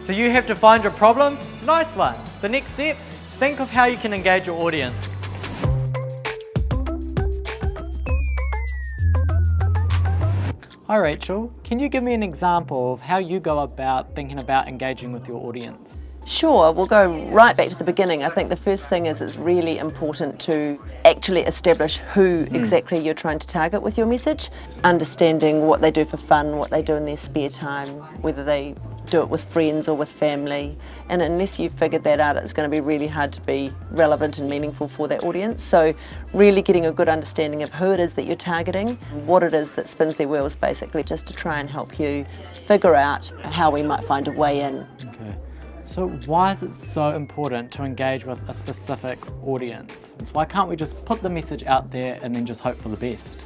So you have defined your problem? Nice one. The next step, think of how you can engage your audience. Hi Rachel, can you give me an example of how you go about thinking about engaging with your audience? Sure, we'll go right back to the beginning. I think the first thing is it's really important to actually establish who exactly you're trying to target with your message, understanding what they do for fun, what they do in their spare time, whether they do it with friends or with family. And unless you've figured that out, it's going to be really hard to be relevant and meaningful for that audience. So really getting a good understanding of who it is that you're targeting, what it is that spins their wheels basically, just to try and help you figure out how we might find a way in. Okay. So why is it so important to engage with a specific audience? Why can't we just put the message out there and then just hope for the best?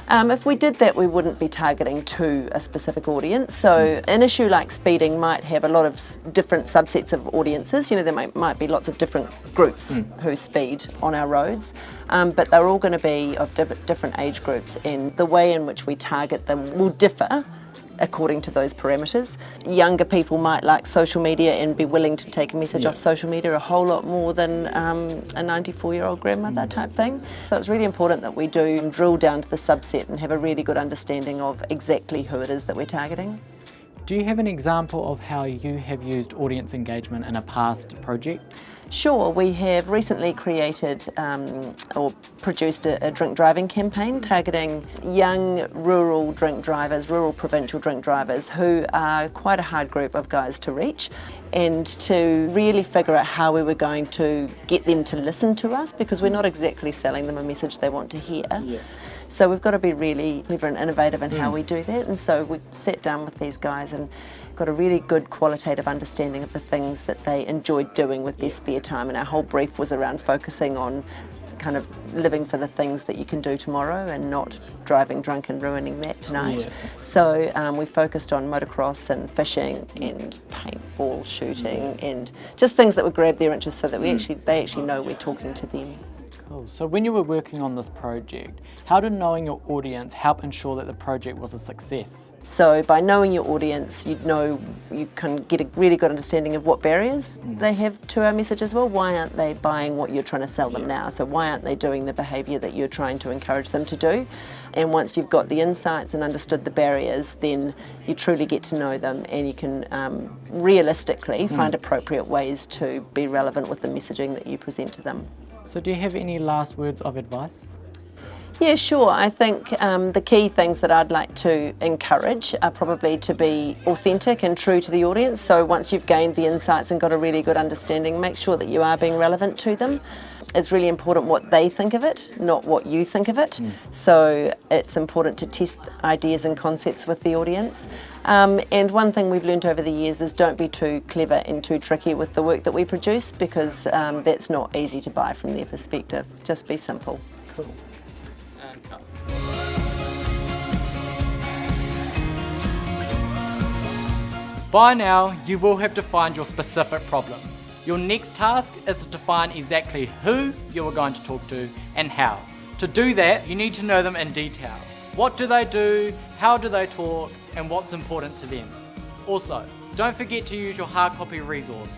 If we did that, we wouldn't be targeting to a specific audience. So an issue like speeding might have a lot of different subsets of audiences. You know, there might be lots of different groups who speed on our roads, but they're all going to be of different age groups, and the way in which we target them will differ according to those parameters. Younger people might like social media and be willing to take a message off social media a whole lot more than a 94-year-old grandmother type thing. So it's really important that we do drill down to the subset and have a really good understanding of exactly who it is that we're targeting. Do you have an example of how you have used audience engagement in a past project? Sure, we have recently created or produced a drink driving campaign targeting young rural drink drivers, rural provincial drink drivers, who are quite a hard group of guys to reach, and to really figure out how we were going to get them to listen to us, because we're not exactly selling them a message they want to hear. So we've got to be really clever and innovative in how we do that. And so we sat down with these guys and got a really good qualitative understanding of the things that they enjoyed doing with their spare time. And our whole brief was around focusing on kind of living for the things that you can do tomorrow and not driving drunk and ruining that tonight. So we focused on motocross and fishing and paintball shooting and just things that would grab their interest, so that they actually know we're talking to them. Cool. So when you were working on this project, how did knowing your audience help ensure that the project was a success? So by knowing your audience, you can get a really good understanding of what barriers they have to our message as well. Why aren't they buying what you're trying to sell them now? So why aren't they doing the behaviour that you're trying to encourage them to do? And once you've got the insights and understood the barriers, then you truly get to know them, and you can realistically find appropriate ways to be relevant with the messaging that you present to them. So do you have any last words of advice? Yeah, sure. I think the key things that I'd like to encourage are probably to be authentic and true to the audience. So once you've gained the insights and got a really good understanding, make sure that you are being relevant to them. It's really important what they think of it, not what you think of it. So it's important to test ideas and concepts with the audience. And one thing we've learned over the years is don't be too clever and too tricky with the work that we produce, because that's not easy to buy from their perspective. Just be simple. Cool. And cut. By now, you will have defined your specific problem. Your next task is to define exactly who you are going to talk to and how. To do that, you need to know them in detail. What do they do, how do they talk, and what's important to them. Also, don't forget to use your hard copy resource.